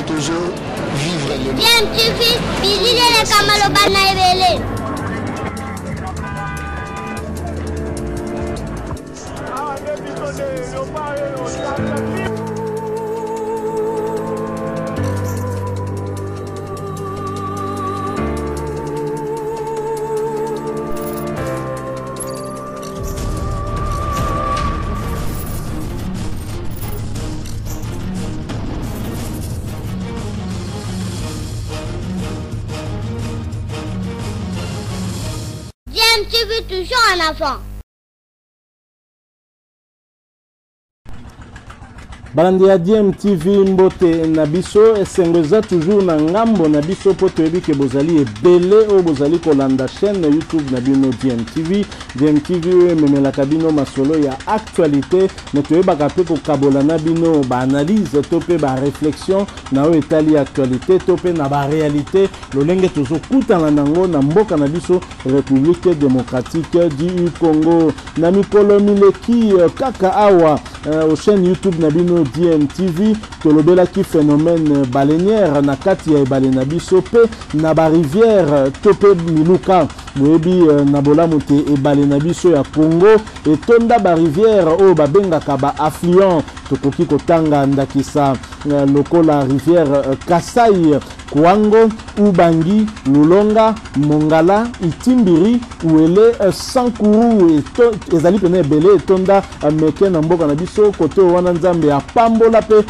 toujours vivre le Bien, tu fais, Billy le Kamalo Banaïbele. Tu veux toujours un enfant. Balandi ya DMTV mbote na biso esengeza toujours na ngambo na biso po toyebi ke bozali ebele o bozali kolanda chaîne YouTube na bino DMTV. DMTV memelaka bino masolo ya actualité mais toyebaka pe kokabola na bino ba analyse to pe ba réflexion na o etali actualité to pe na ba réalité lolenge tozokutana nango na mboka na biso République démocratique du Congo. Na mikolo mileki kaka awa au chaîne YouTube na bino DMTV tolobela ki phénomène baleinière na kati ya ebale na biso pe na ba rivière to pe miluka moyebi na bolamu te ebale na biso ya Congo etonda ba rivière o babengaka ba affluent tokoki kotanga ndakisa lokola rivière Kasai, Kwango, Ubangi, Lulonga, Mongala, Itimbiri, Uele, Sankuru, ezali pene ebele etonda meke na mboka na biso kote wana nzambe ya pambola pe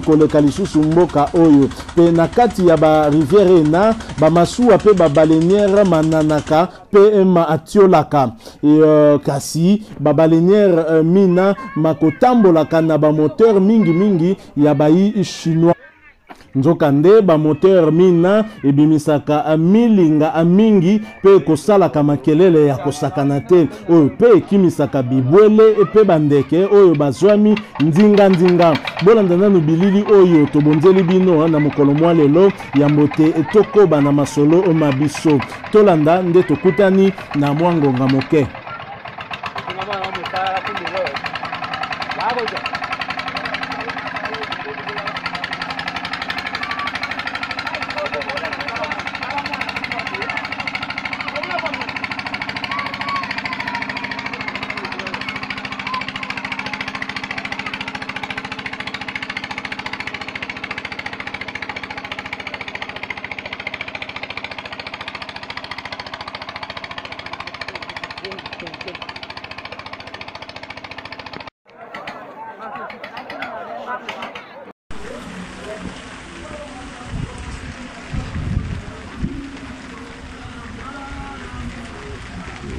koleka lisusu mboka oyo pe na kati ya ba rivière na ba masuwa pe ba baleinière mananaka pe ma atiolaka kasi ba baleinière mina makotambolaka na ba moteur mingi ya bayi chinois. Nzokande ba moteur mina ebimisaka milinga amingi pe kosalaka makelele ya kosakana te oyo pe ekimisaka bibwele pe bandeke oyo bazwami ndinga bolanda nanu bilili oyo tobonzeli bino na mokolo mwa lelo ya mbote etokoba na masolo o mabiso tolanda nde tokutani na mwangonga moke.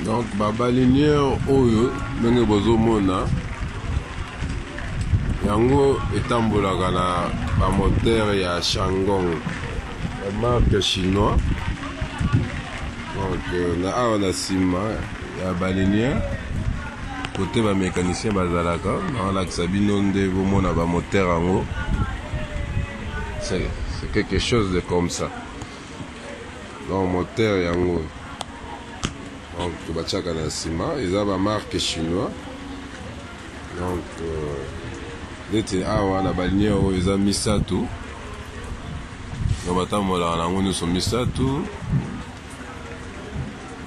Donc baba linéaire oyo ndenge bozomona yango etambolaka na ba moteur ya Shandong ya marque chinois. Donc na awa na sima ya ba linéaire côté ba mécanicien bazalaka na lakisa bino nde bomona ba moteur yango c'est quelque chose de comme ça. Donc moteur yango donc tobatiaka na nsima eza ba marque chinois. Donc neti awa na baliniere oyo eza misato donc batambolaka nango nyonso misato.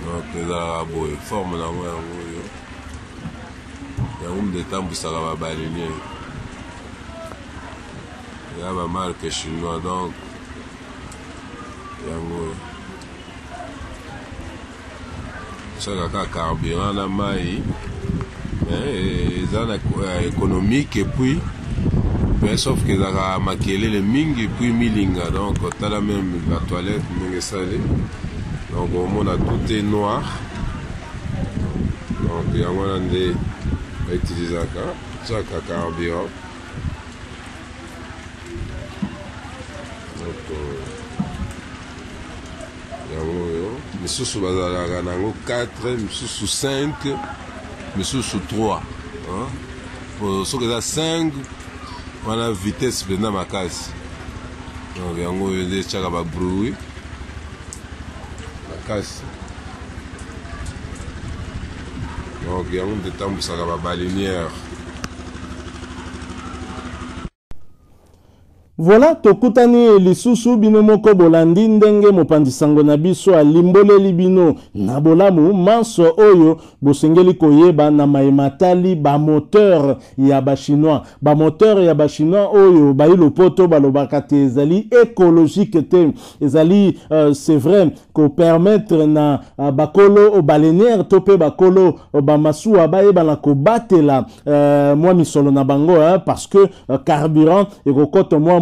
Donc ezalaka boye forme nango yango oyo yango nde etambwisaka ba baliniere eza ba marque chinois. Donc yango oyo kaka carburant na mai eza na économique et puis mais sauf que ezalaka makelele mingi puis milinga. Donc tala même la toilette ndenge esali donc omona tout est noir. Donc yango wana nde bautilisaka tiaka carburant. Donc yango oyo misusu bazalaka nango 4 misusu 5 misusu 3 soki eza 5 wana vitesse mpena makasi. Donc yango oyo nde etiaka babruit makasi. Donc yango nde etambwisaka babalinière. Voilà, tokutani lisusu bino moko bolandi ndenge mopandisango na biso alimboleli bino na bolamu manso oyo bosengeli koyeba na maimatali ba moteur ya ba chinois. Ba moteur ya ba chinois oyo ba ilopoto balobaka te ezali écologique te. Ezali c'est vrai ko permettre na bakolo balenaire tope bakolo ba masuwa ba yeba ko batela moi misolo na bango parce que carburant et kokoto moi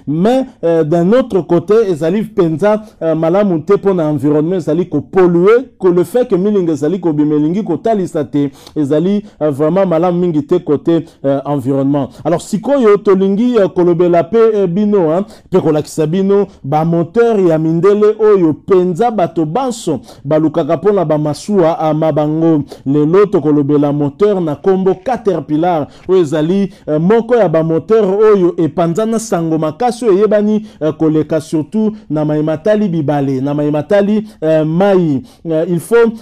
mais d'un autre côté ezali penza malamu te pour l'environnement ezali ko polluer que le fait que milinga ezali ko bimelingi ko talisa te ezali vraiment malamu mingi te côté environnement. Alors sikoyo tolingi kolobela pe bino pe kolakisa bino ba moteur ya mindele oyo penza bato banso balukaka pona ba masuwa amabango lelo to kolobela moteur na kombo Caterpillar oyo ezali moko ya ba moteur oyo epanzana sango makasi yebani koleka surtout na maimatali bibale na maimatali mai il faut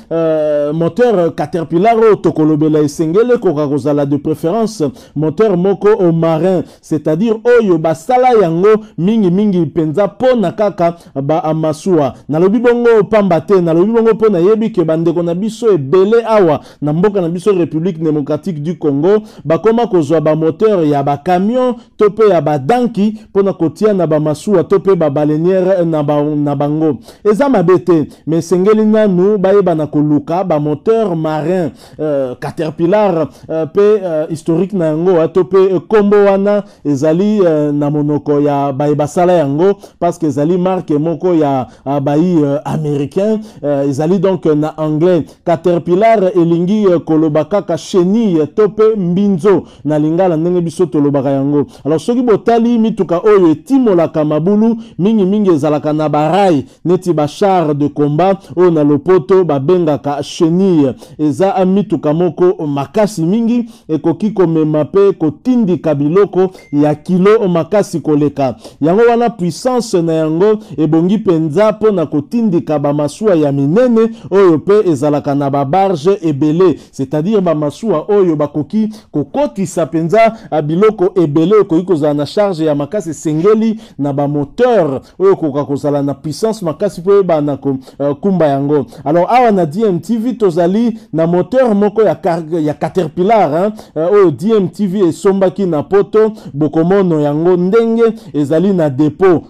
moteur Caterpillar tokolobela esengele koka kozala de préférence moteur moko au marin, c'est-à-dire oyo basala yango mingi penza pona kaka ba amasua na lobi bongo pamba te na lobi bongo pona yebi ke bandeko na biso ebele awa na mboka na biso République démocratique du Congo bakoma kozwa ba moteur ya ba camion tope ya ba danki pona kotia na ba masuwa tope ba baleinière na bango eza mabete mais sengeli nanu bayeba na koluka ba moteur marin Caterpillar pe historique na yango tope kombo wana ezali na monoko ya bayeba sala yango parce que ezali marque moko ya bayi américain ezali donc na anglais Caterpillar elingi kolobaka ka chenille tope mbinzo na lingala ndenge biso tolobaka yango. Alors soki botali mituka oyo etimolaka mabulu mingi ezalaka na barai neti ba char de combat oyo na lopoto babengaka chenille eza amituka moko makasi mingi ekoki komema pe kotindika biloko ya kilo makasi koleka yango wana puissance na yango ebongi penza pona kotindika ba masuwa ya minene oyo pe ezalaka na ba barge ebele, c'est-à-dire ba masuwa oyo bakoki kokotisa penza biloko ebele okoki kozala na charge ya makasi sengeli na ba moteur oyo koka kozala na puissance makasi po ba na kumba yango. Alors awa na DMTV tozali na moteur moko ya Caterpillar oyo DMTV esombaki na poto bokomono yango ndenge ezali na depot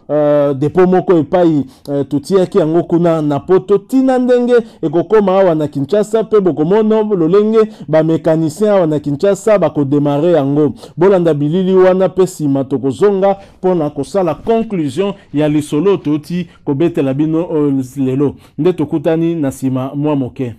moko epai tutiaki yango kuna na poto tina ndenge ekokoma awa na Kinshasa pe bokomono lolenge ba mécanicien awa na Kinshasa bakodemare yango bolanda bilili wana pe sima tokozonga pona kosala conclusion ya lisolo toti kobetela bino lelo nde tokutani na sima mwa moke.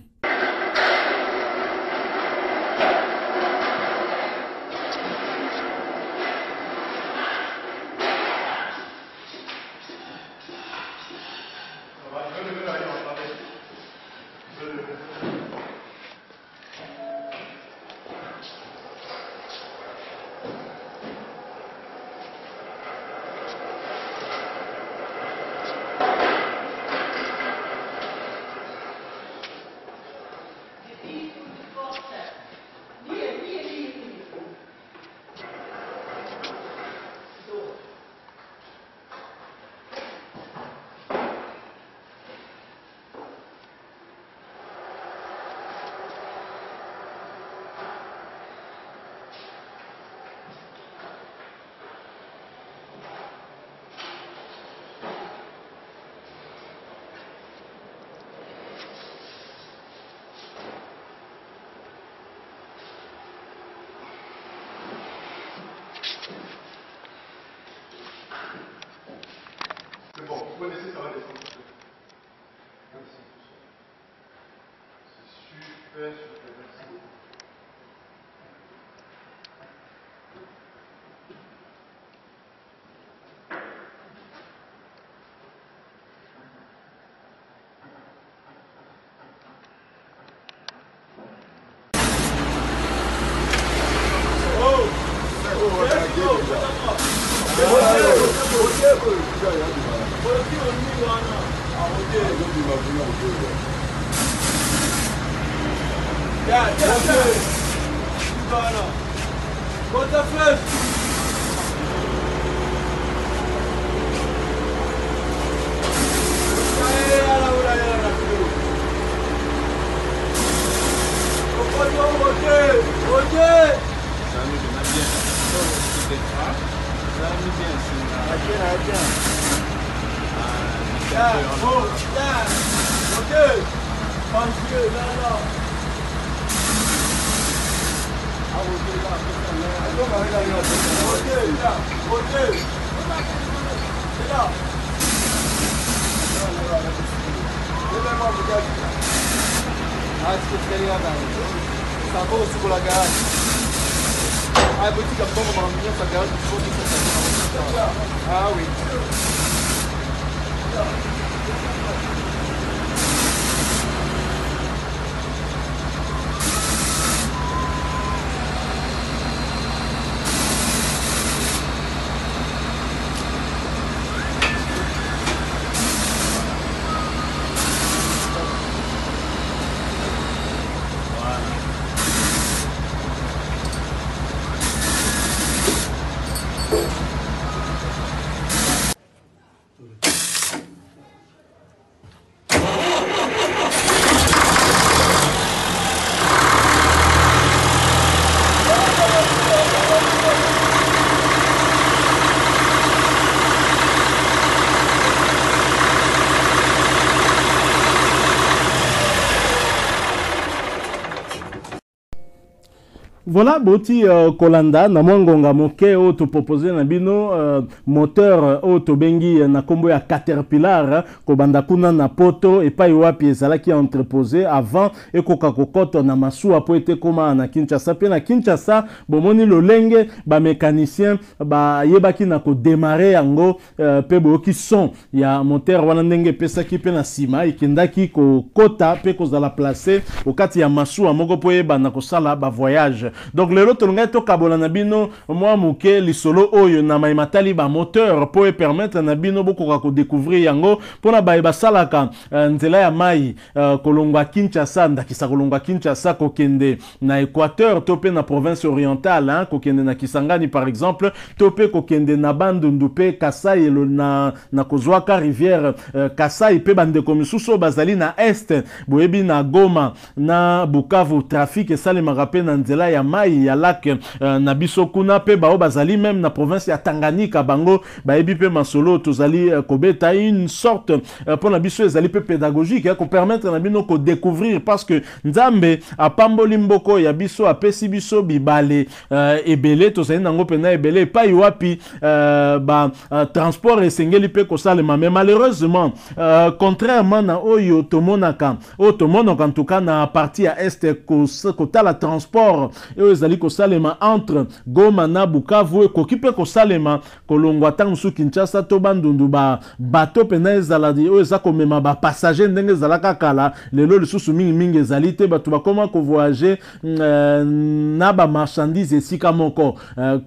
C'est bon, vous connaissez, ça va descendre. Merci. C'est super, merci beaucoup. Ah oui. Voilà, boti Kolanda, na mwangonga moke o to proposer na bino moteur o to bengi na kombo ya Caterpillar ko banda kuna na poto et pa wapi ezalaki entreposé avant et koka kokoto na masuwa po ete koma na Kinshasa pe na Kinshasa bomoni lolenge ba mécanicien ba yebaki na ko démarrer yango pe boki son ya moteur wana ndenge pesaki pe na sima ikendaki ko kota pe ko zala placer okati ya masuwa moko po yeba na ko sala ba voyage. Donc le lot tolonga to kabola na bino mwa muke lisolo oyo na maimatali ba moteur pour permettre na bino boko ko découvrir yango pona ba salaka nzela ya mai kolongwa Kinshasa ndakisa kolongwa Kinshasa ko kende na Équateur to pe na province orientale ko kende na Kisangani par exemple to pe ko kende na Bandundu pe Kasai na kozwaka rivière Kasai pe bande komisuso bazali na est boyebi na Goma na Bukavu trafic esalemaka pe na nzela ya mai ya lac na biso kuna pe bao bazali même na province ya Tanganyika bango baebi pe masolo tozali kobeta une sorte pour na biso ezali pe pédagogique ko permettre na bino ko découvrir parce que nzambe apamboli mboko ya biso apesi biso bibale ebele tozali nango pena ebele pa wapi ba transport esengeli pe ko salema mais malheureusement contrairement na oyo tomonaka en tout cas na partie ya est ko tala transport et ezali ko salema entre Goma na Bukavu ko kipe ko salema kolongwa tang su Kinshasa to Bandundu ba bato pena ezaladi o ezako mema ba passager ndenge zalaka kala lelo lisusu mingi ezali te bato bakoma ko voyager na ba marchandise esika moko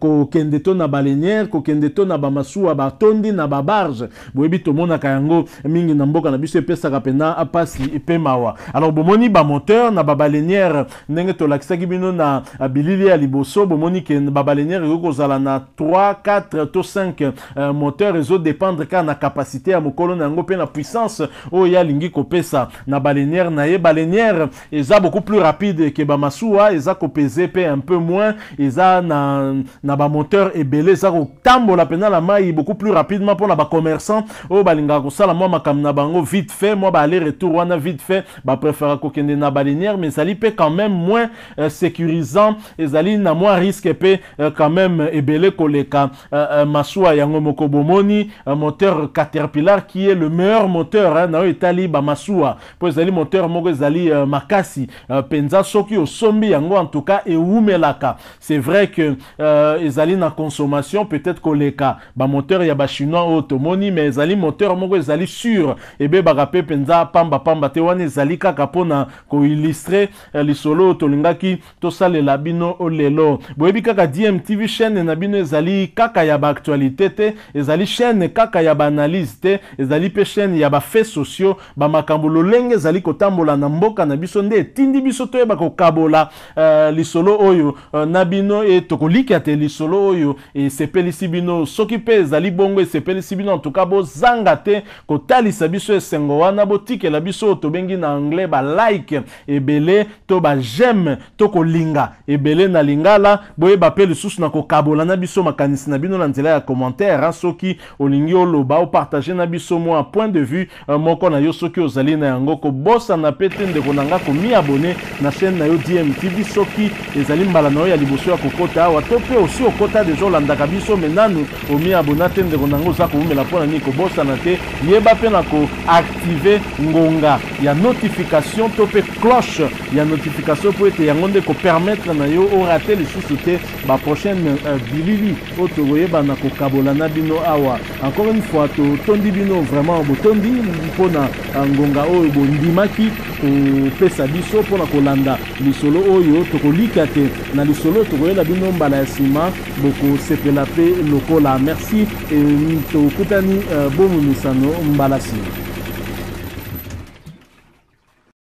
ko kende to na baleinière ko kende to na ba masuwa ba tondi na ba barge boyebi to mona kayango mingi na mboka na biso epesaka pena apasi epemawa. Alors bomoni ba moteur na ba baleinière ndenge to lakisaki bino na bilili ya liboso bomoni ke ba baleinière yoko zala na 3 4 to 5 moteurs ezo dépendre ka na capacité ya mokolo na yango pe na puissance o ya lingi kopesa na baleinière na ye baleinière eza beaucoup plus rapide que ba masuwa eza ko peser pe un peu moins eza na ba moteur ebele eza ko tambola pena la mai beaucoup plus rapidement pour na ba commerçant o balinga ko sala moi makam na bango vite fait moi ba aller retour wana vite fait ba préférer ko kende na baleinière mais ça li pe quand même moins sécurisant ezali na moins risque pe quand même ebele koleka masuwa yango moko bomoni moteur Caterpillar qui est le meilleur moteur na etali ba masuwa po ezali moteur moko ezali makasi penza soki osombi yango en tout cas eumelaka. C'est vrai que ezali na consommation peut-être koleka ba moteur ya ba chinois automoni mais ezali moteur moko ezali sûr ebe bagape penza pamba te wana ezali kaka pona ko illustrer lisolo tolingaki to salela bino olelo boyebi kaka DMTV chaîne na bino ezali kaka ya ba actualité te ezali chaîne kaka ya ba analyse te ezali pe chaîne ya ba faits sociaux ba makambo lolenge ezali kotambola na mboka na biso nde tindi biso to yeba ko kabola lisolo oyo na bino e tokolika te lisolo oyo e sepelisi bino soki pe ezali bongo e sepelisi bino en tout cas bo zanga te ko talisa biso esengo wana botikela biso to bengi na anglais ba like ebele to ba j'aime to kolinga ebele na lingala boyeba pe lisusu na kokabola na biso makanisi na bino na nzela ya commentaire soki olingi oloba o partager na biso mo point de vue moko na yo soki ozali na yango kobosa na pete ndeko na nga komi abonné na chaîne na yo DMTV soki ezali mbala na yo ya liboso ya kokota awa to pe aussi okota deja olandaka biso menanu omi abona te ndeko na nga oza komumela mpona nini kobosa na te yeba pe na koactive ngonga ya notification to pe cloche ya notification po ete yango nde kopermettre na yo orate lisusu te baprochaine bilili oyo tokoyeba na kokabola na bino awa. Encore une fois totondi bino vraiment botondi mpona ngonga oyo bondimaki kopesa biso mpona kolanda lisolo oyo tokolika te na lisolo tokoyela bino mbala ya nsima bokosepela pe lokola. Merci tokutani bomumisano mbala nsima.